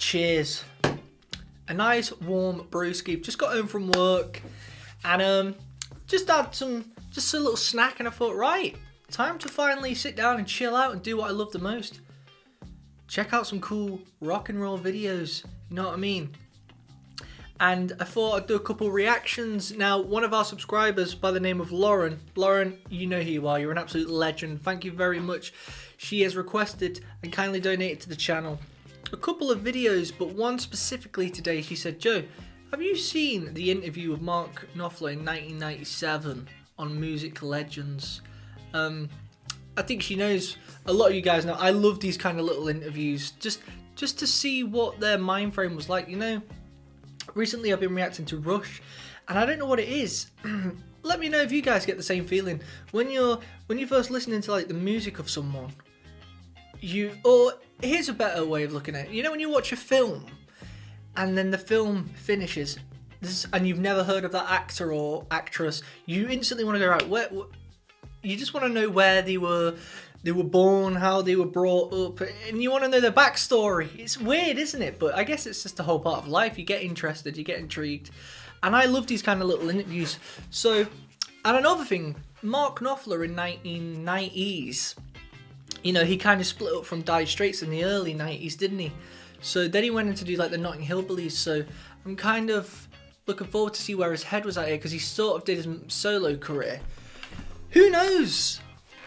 cheers. A nice warm brewski. Just got home from work and just had just a little snack, and I thought, right, time to finally sit down and chill out and do what I love the most. Check out some cool rock and roll videos, you know what I mean? And I thought I'd do a couple reactions. Now, one of our subscribers by the name of Lauren, you know who you are, you're an absolute legend. Thank you very much. She has requested and kindly donated to the channel a couple of videos, but one specifically today. She said, Joe, have you seen the interview with Mark Knopfler in 1997 on Music Legends? I think she knows, a lot of you guys know, I love these kind of little interviews, just to see what their mind frame was like, you know? Recently I've been reacting to Rush, and I don't know what it is. Let me know if you guys get the same feeling. When you're first listening to like the music of someone, or here's a better way of looking at it. You know when you watch a film and then the film finishes and you've never heard of that actor or actress, you instantly want to go, right, you just want to know where they were born, how they were brought up, and you want to know their backstory. It's weird, isn't it? But I guess it's just a whole part of life. You get interested, you get intrigued. And I love these kind of little interviews. So, and another thing, Mark Knopfler in 1990s, you know, he kind of split up from Dire Straits in the early 90s, didn't he? So then he went in to do like the Notting Hillbillies. So I'm kind of looking forward to see where his head was at here, because he sort of did his solo career. Who knows?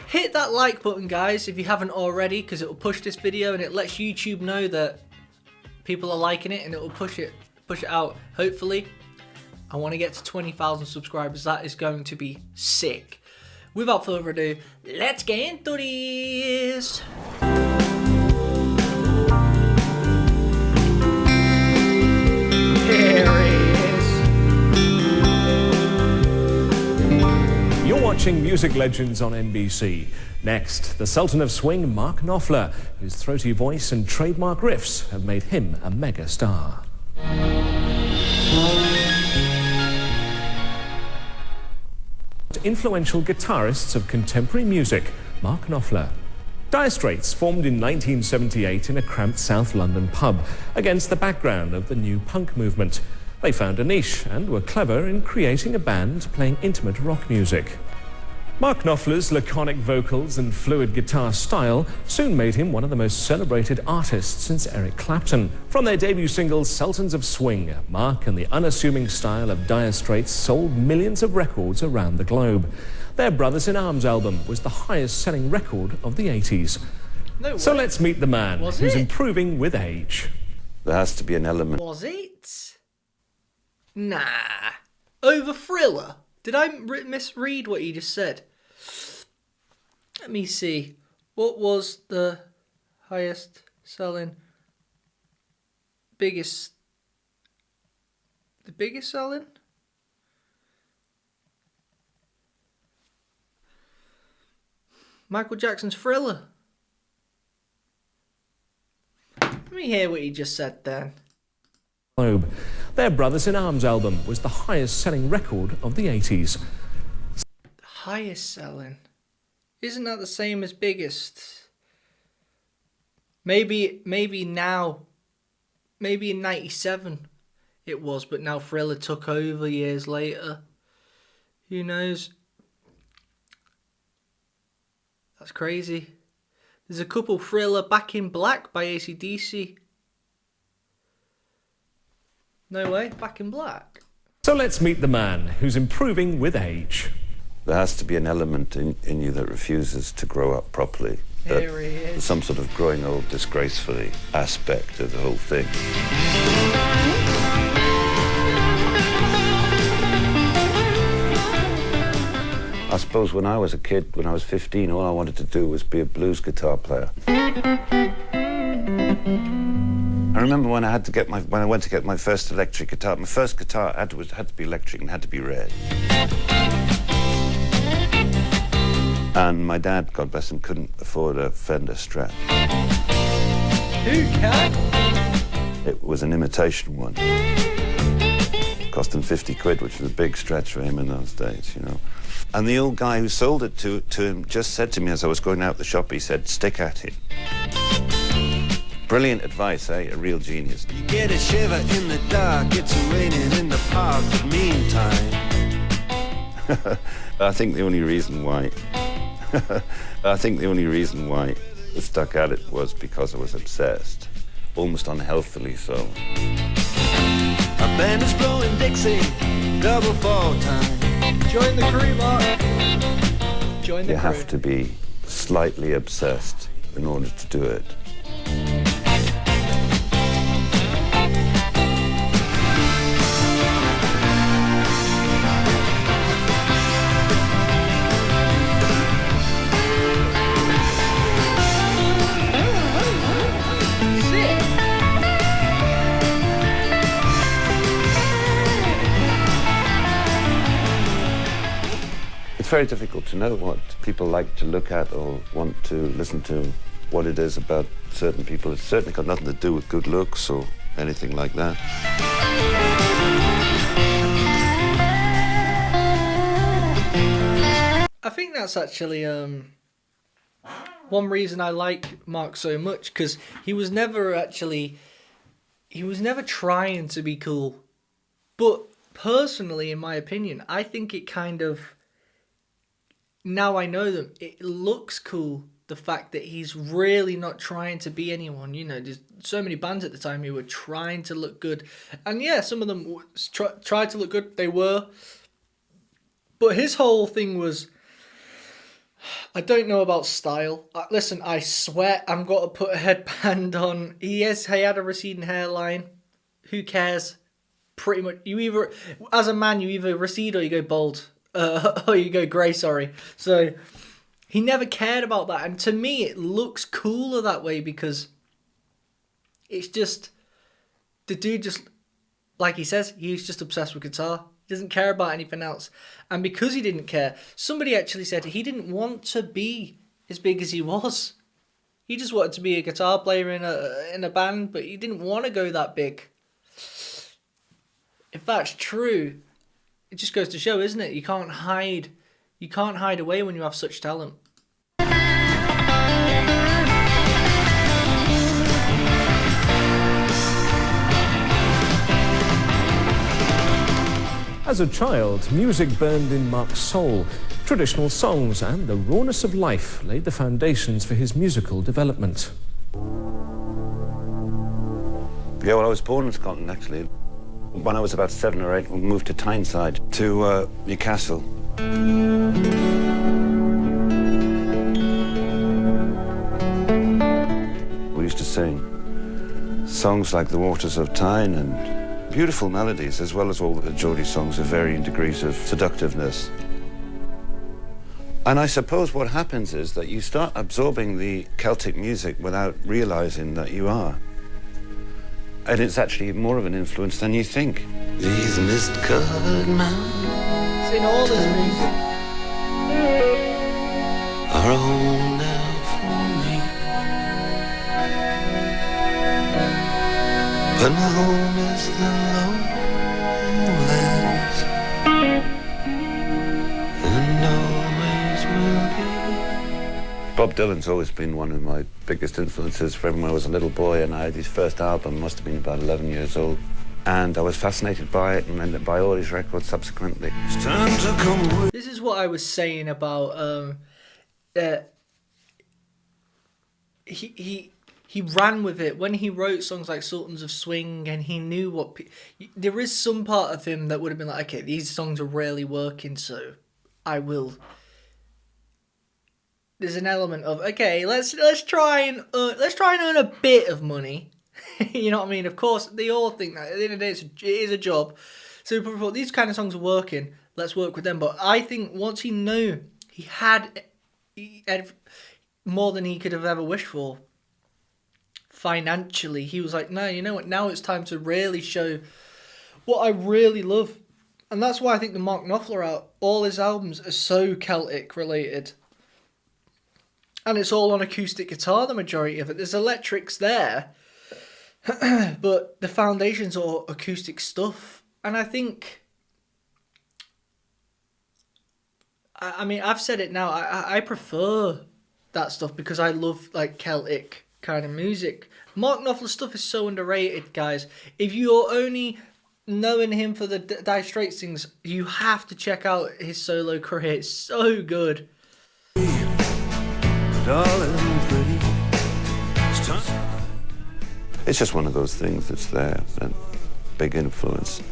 Hit that like button, guys, if you haven't already, because it will push this video and it lets YouTube know that people are liking it, and it will push it out. Hopefully, I want to get to 20,000 subscribers. That is going to be sick. Without further ado, let's get into this. Here he is. You're watching Music Legends on NBC. Next, the Sultan of Swing, Mark Knopfler, whose throaty voice and trademark riffs have made him a mega star. Influential guitarists of contemporary music, Mark Knopfler. Dire Straits formed in 1978 in a cramped South London pub against the background of the new punk movement. They found a niche and were clever in creating a band playing intimate rock music. Mark Knopfler's laconic vocals and fluid guitar style soon made him one of the most celebrated artists since Eric Clapton. From their debut single Sultans of Swing, Mark and the unassuming style of Dire Straits sold millions of records around the globe. Their Brothers in Arms album was the highest selling record of the 80s. No way. So let's meet the man who's improving with age. There has to be an element. Was it? Nah. Over Thriller? Did I misread what you just said? Let me see. What was the highest selling? The biggest selling? Michael Jackson's Thriller. Let me hear what you just said then. Their Brothers in Arms album was the highest selling record of the 80s. Highest selling? Isn't that the same as biggest? Maybe now, maybe in 97 it was, but now Thriller took over years later. Who knows? That's crazy. There's a couple. Thriller, Back in Black by AC/DC. No way, Back in Black. So let's meet the man who's improving with age. There has to be an element in you that refuses to grow up properly. Here he is. There's some sort of growing old disgracefully aspect of the whole thing. I suppose when I was a kid, when I was 15, all I wanted to do was be a blues guitar player. I remember when I went to get my first electric guitar. My first guitar had to be electric and had to be red. And my dad, God bless him, couldn't afford a Fender Strat. Who can? It was an imitation one. Cost him 50 quid, which was a big stretch for him in those days, you know. And the old guy who sold it to him just said to me as I was going out the shop, he said, "Stick at him." Brilliant advice, eh? A real genius. You get a shiver in the dark, it's raining in the park, but meantime. I think the only reason why I stuck at it was because I was obsessed, almost unhealthily so. A band is blowing Dixie, double fall time. Join the crew, Mark. Join the You crew. have to be slightly obsessed in order to do it. It's very difficult to know what people like to look at or want to listen to, what it is about certain people. It's certainly got nothing to do with good looks or anything like that. I think that's actually one reason I like Mark so much, because he was never trying to be cool. But personally, in my opinion, I think it kind of, now I know them, it looks cool, the fact that he's really not trying to be anyone. You know, there's so many bands at the time who were trying to look good. And yeah, some of them tried to look good, they were. But his whole thing was, I don't know about style. Listen, I sweat I've got to put a headband on. He had a receding hairline. Who cares? Pretty much, you either, as a man, you either recede or you go bald. Or you go grey, sorry. So, he never cared about that. And to me, it looks cooler that way, because it's just, the dude just, like he says, he's just obsessed with guitar. He doesn't care about anything else. And because he didn't care, somebody actually said he didn't want to be as big as he was. He just wanted to be a guitar player in a band, but he didn't want to go that big. If that's true, it just goes to show, isn't it? You can't hide away when you have such talent. As a child, music burned in Mark's soul. Traditional songs and the rawness of life laid the foundations for his musical development. Yeah, well, I was born in Scotland, actually. When I was about 7 or 8, we moved to Tyneside, to Newcastle. We used to sing songs like The Waters of Tyne and beautiful melodies, as well as all the Geordie songs of varying degrees of seductiveness. And I suppose what happens is that you start absorbing the Celtic music without realizing that you are. And it's actually more of an influence than you think. These mist-covered mountains It's in all this music. are a home now for me. But my home is the lowlands, and always will be. Bob Dylan's always been one of my biggest influences from when I was a little boy, and I had his first album, must have been about 11 years old. And I was fascinated by it and then by all his records subsequently. It's time to come away. This is what I was saying about he ran with it when he wrote songs like Sultans of Swing, and he knew what there is some part of him that would have been like, okay, these songs are really working, so I will. There's an element of, okay, let's try and earn a bit of money. You know what I mean? Of course, they all think that at the end of the day, it is a job. So these kind of songs are working. Let's work with them. But I think once he knew he had more than he could have ever wished for financially, he was like, no, you know what? Now it's time to really show what I really love. And that's why I think the Mark Knopfler all his albums are so Celtic related. And it's all on acoustic guitar, the majority of it. There's electrics there, but the foundation's all acoustic stuff. And I think, I mean, I've said it now, I prefer that stuff because I love like Celtic kind of music. Mark Knopfler's stuff is so underrated, guys. If you're only knowing him for the Dire Straits things, you have to check out his solo career. It's so good. It's just one of those things that's there, and big influence.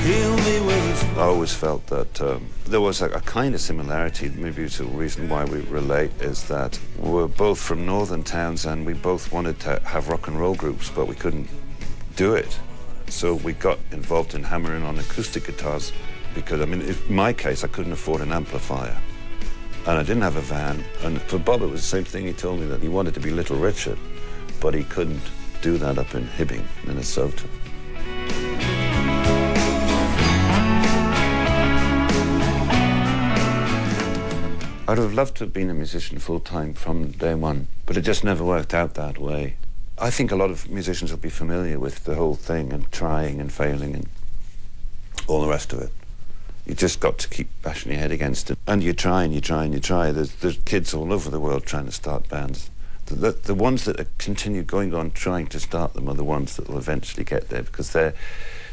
I always felt that there was a kind of similarity. Maybe it's a reason why we relate is that we're both from northern towns and we both wanted to have rock and roll groups, but we couldn't do it. So we got involved in hammering on acoustic guitars because, I mean, in my case, I couldn't afford an amplifier. And I didn't have a van. And for Bob, it was the same thing. He told me that he wanted to be Little Richard, but he couldn't do that up in Hibbing, Minnesota. I'd have loved to have been a musician full-time from day one, but it just never worked out that way. I think a lot of musicians will be familiar with the whole thing and trying and failing and all the rest of it. You just got to keep bashing your head against it. And you try and you try and you try. There's kids all over the world trying to start bands. The ones that continue going on trying to start them are the ones that will eventually get there, because they're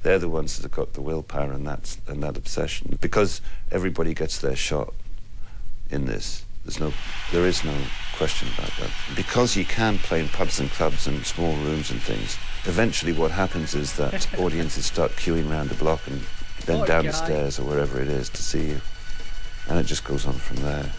the ones that have got the willpower and that obsession. Because everybody gets their shot in this. There is no question about that. Because you can play in pubs and clubs and small rooms and things, eventually what happens is that audiences start queuing around the block and then down the stairs or wherever it is to see you. And it just goes on from there.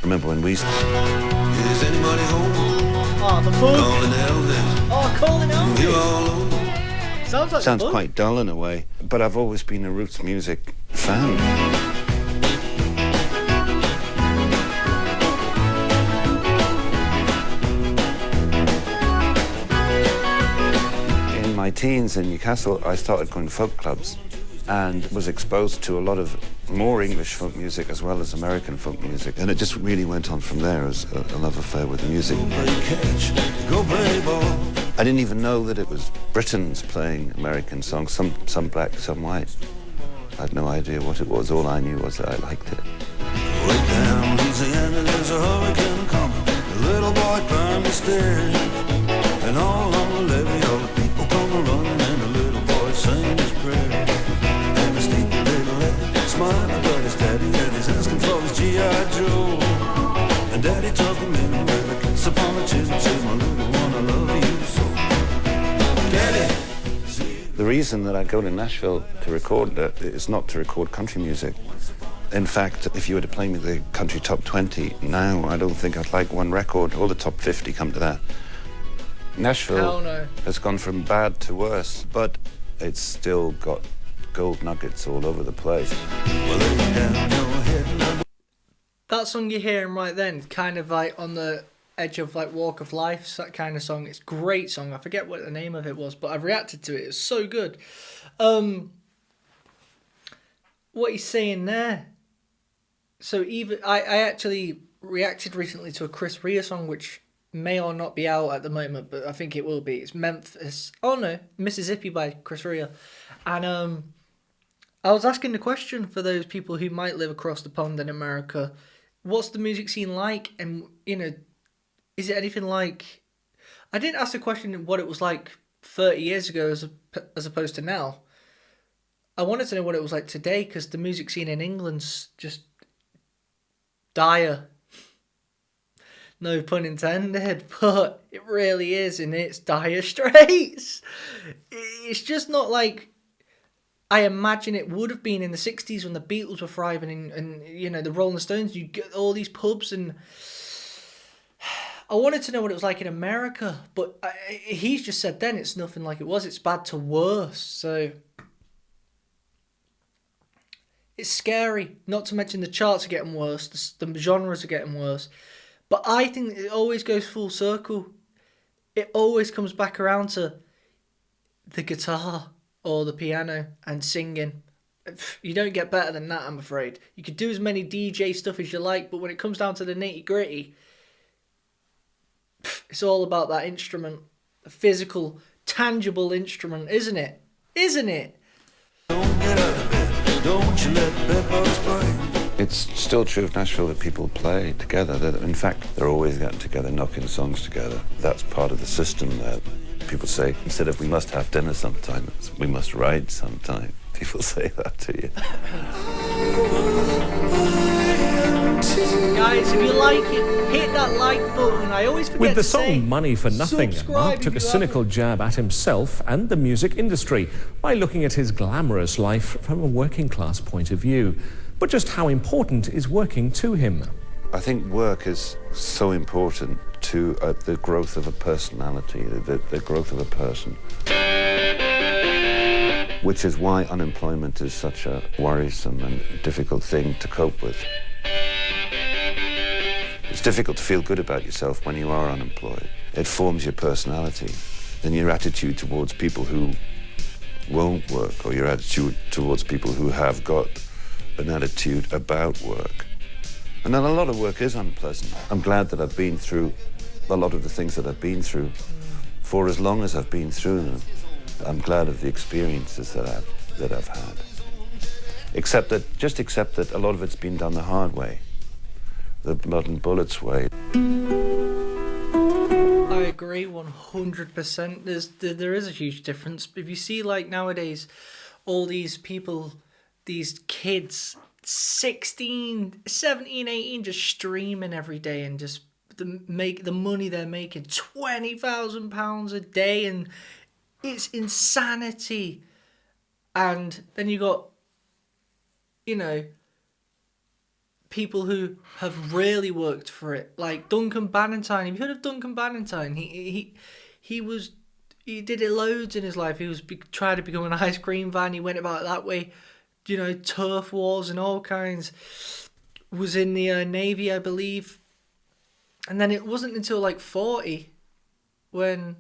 Remember when we... Is anybody home? Oh, the pub. Calling Elvis. Calling Elvis. Sounds quite dull in a way, but I've always been a roots music fan. In my teens in Newcastle, I started going to folk clubs and was exposed to a lot of more English folk music as well as American folk music. And it just really went on from there as a love affair with the music. I didn't even know that it was Britons playing American songs, some black, some white. I had no idea what it was. All I knew was that I liked it. Way down Louisiana, there's a hurricane coming. The little boy climbed the stairs, and all on the levee, all the people come running, and the little boy sang his prayer. And the sleepy little lad smiling, but his daddy, and he's asking for his G.I. Joe. And daddy took him in with a kiss upon the chin and said, my little one, I love you so. Daddy. The reason that I go to Nashville to record is not to record country music. In fact, if you were to play me the country top 20 now, I don't think I'd like one record. All the top 50 come to that. Nashville has gone from bad to worse, but it's still got gold nuggets all over the place. That song you're hearing right then, kind of like on the edge of like Walk of Life, that kind of song. It's a great song. I forget what the name of it was, but I've reacted to it. It's so good. What he's saying there. So even I actually reacted recently to a Chris Rea song, which may or not be out at the moment, but I think it will be. It's Mississippi by Chris Rea. And I was asking the question for those people who might live across the pond in America, what's the music scene like? And, you know, is it anything like... I didn't ask the question what it was like 30 years ago as opposed to now. I wanted to know what it was like today, because the music scene in England's just dire. No pun intended, but it really is in its dire straits. It's just not like I imagine it would have been in the 60s when the Beatles were thriving and you know, the Rolling Stones. You get all these pubs, and I wanted to know what it was like in America, but he's just said then it's nothing like it was. It's bad to worse, so it's scary. Not to mention the charts are getting worse, the genres are getting worse. But I think it always goes full circle. It always comes back around to the guitar or the piano and singing. You don't get better than that, I'm afraid. You could do as many DJ stuff as you like, but when it comes down to the nitty-gritty, it's all about that instrument. A physical, tangible instrument, isn't it? Isn't it? Don't get out of bed. Don't you let bedbugs bite. It's still true of Nashville that people play together. In fact, they're always getting together, knocking songs together. That's part of the system there. People say, instead of we must have dinner sometime, it's we must ride sometime. People say that to you. Guys, if you like it, hit that like button. I always forget With the to say, song Money for Nothing, subscribe Mark if took a you cynical jab at himself and the music industry by looking at his glamorous life from a working class point of view. But just how important is working to him? I think work is so important to the growth of a personality, the growth of a person. Which is why unemployment is such a worrisome and difficult thing to cope with. It's difficult to feel good about yourself when you are unemployed. It forms your personality and your attitude towards people who won't work, or your attitude towards people who have got an attitude about work. And then a lot of work is unpleasant. I'm glad that I've been through a lot of the things that I've been through for as long as I've been through them. I'm glad of the experiences that I've had. Except that a lot of it's been done the hard way, the blood and bullets way. I agree 100%. There is a huge difference. If you see, like, nowadays, all these people, these kids, 16, 17, 18, just streaming every day and just make the money they're making, £20,000 a day, and it's insanity. And then you got, you know, people who have really worked for it, like Duncan Bannatyne. Have you heard of Duncan Bannatyne? He did it loads in his life. He was trying to become an ice cream van. He went about it that way, you know, turf wars and all kinds. Was in the Navy, I believe. And then it wasn't until like 40 when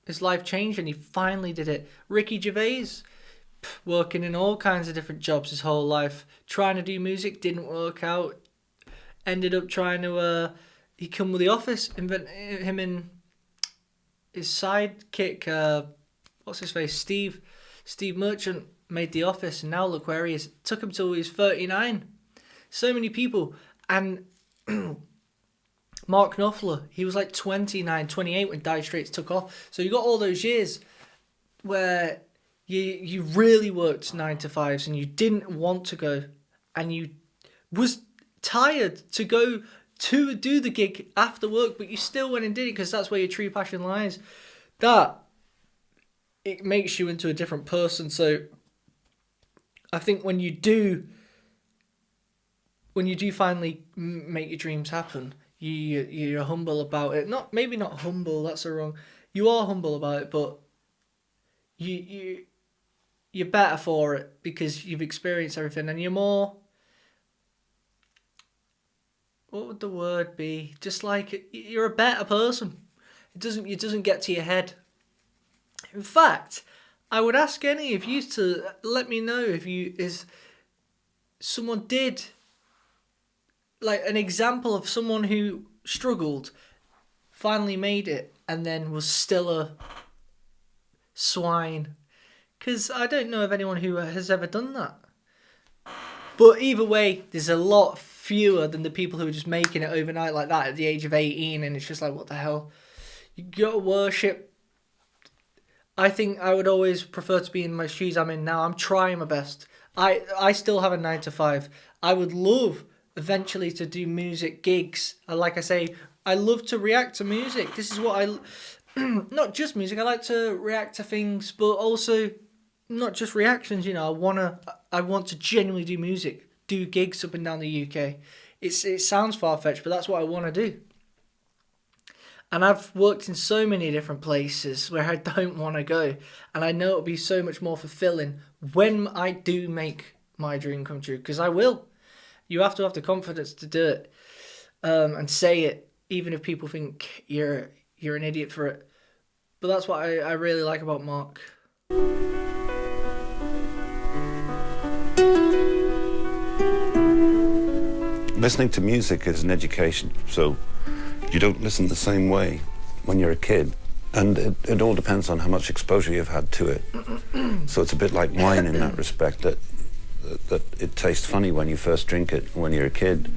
his life changed and he finally did it. Ricky Gervais, working in all kinds of different jobs his whole life, trying to do music, didn't work out. Ended up trying to, he come with The Office, him and his sidekick, what's his face, Steve Merchant, made The Office, and now look where he is. It took him till he was 39. So many people. And Mark Knopfler, he was like 29, 28 when Dire Straits took off. So you got all those years where you really worked 9 to 5s and you didn't want to go, and you was tired to go to do the gig after work, but you still went and did it because that's where your true passion lies. That, it makes you into a different person. So I think when you do finally make your dreams happen, you're humble about it. Maybe not humble, that's the wrong. You are humble about it, but you're better for it because you've experienced everything, and you're more, what would the word be? Just like, you're a better person. It doesn't get to your head. In fact, I would ask any of you to let me know if someone did, like an example of someone who struggled, finally made it, and then was still a swine. Because I don't know of anyone who has ever done that. But either way, there's a lot fewer than the people who are just making it overnight like that at the age of 18, and it's just like, what the hell? You gotta worship. I think I would always prefer to be in my shoes I'm in now. I'm trying my best. I still have a 9 to 5. I would love eventually to do music gigs. Like I say, I love to react to music. This is what not just music. I like to react to things, but also not just reactions. You know, I want to genuinely do music, do gigs up and down the UK. It sounds far-fetched, but that's what I want to do. And I've worked in so many different places where I don't want to go. And I know it'll be so much more fulfilling when I do make my dream come true. Because I will. You have to have the confidence to do it. And say it, even if people think you're an idiot for it. But that's what I really like about Mark. Listening to music is an education. So you don't listen the same way when you're a kid, and it all depends on how much exposure you've had to it. So it's a bit like wine in that respect, that that it tastes funny when you first drink it, when you're a kid.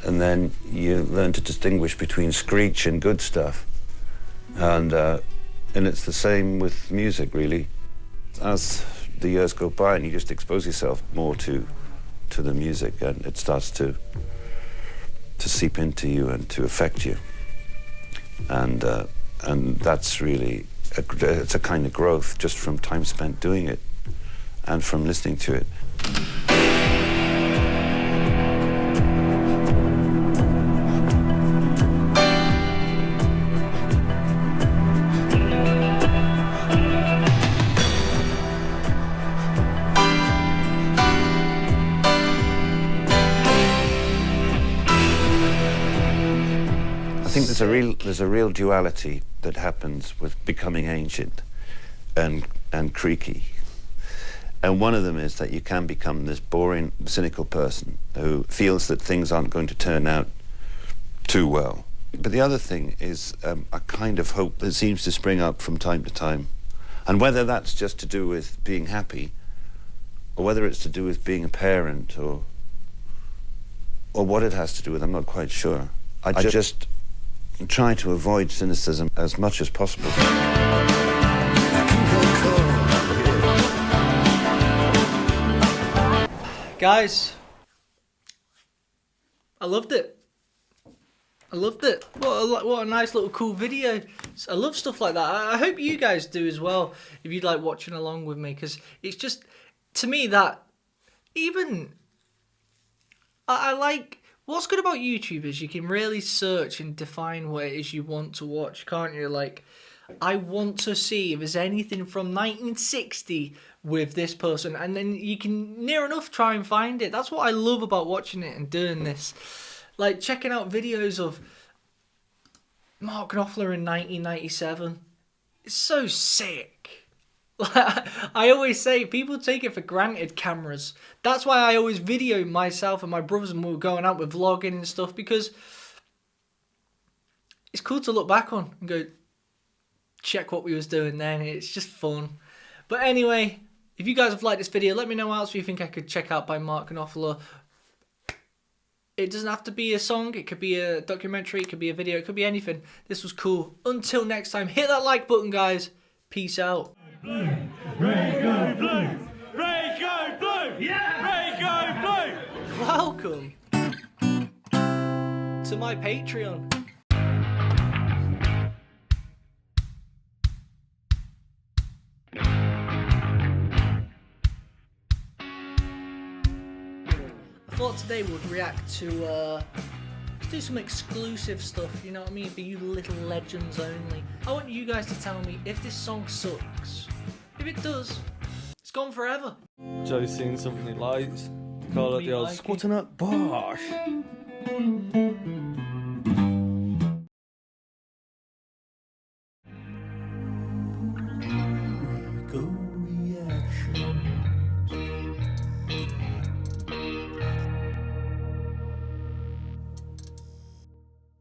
And then you learn to distinguish between screech and good stuff. And it's the same with music, really. As the years go by and you just expose yourself more to the music, and it starts to seep into you and to affect you. And that's really, it's a kind of growth just from time spent doing it and from listening to it. I think there's a real duality that happens with becoming ancient and creaky. And one of them is that you can become this boring, cynical person who feels that things aren't going to turn out too well. But the other thing is a kind of hope that seems to spring up from time to time. And whether that's just to do with being happy, or whether it's to do with being a parent, or what it has to do with, I'm not quite sure. I just try to avoid cynicism as much as possible. Guys, I loved it. I loved it. What a nice little cool video. I love stuff like that. I hope you guys do as well, if you'd like watching along with me, because it's just, to me, that even I like, what's good about YouTube is you can really search and define what it is you want to watch, can't you? Like, I want to see if there's anything from 1960 with this person, and then you can near enough try and find it. That's what I love about watching it and doing this. Like, checking out videos of Mark Knopfler in 1997. It's so sick. Like, I always say, people take it for granted, cameras. That's why I always video myself and my brothers when we were going out with vlogging and stuff, because it's cool to look back on and go, check what we was doing then. It's just fun. But anyway, if you guys have liked this video, let me know what else you think I could check out by Mark Knopfler. It doesn't have to be a song, it could be a documentary, it could be a video, it could be anything. This was cool. Until next time, hit that like button, guys. Peace out. Blue, RAYGO blue, RAYGO blue, yeah, RAYGO blue. Welcome to my Patreon. I thought today we'd react to, let's do some exclusive stuff, you know what I mean, for you little legends only. I want you guys to tell me if this song sucks. If it does, it's gone forever. Joe's seen something he likes. Call it Me the old like it. squatting up bosh.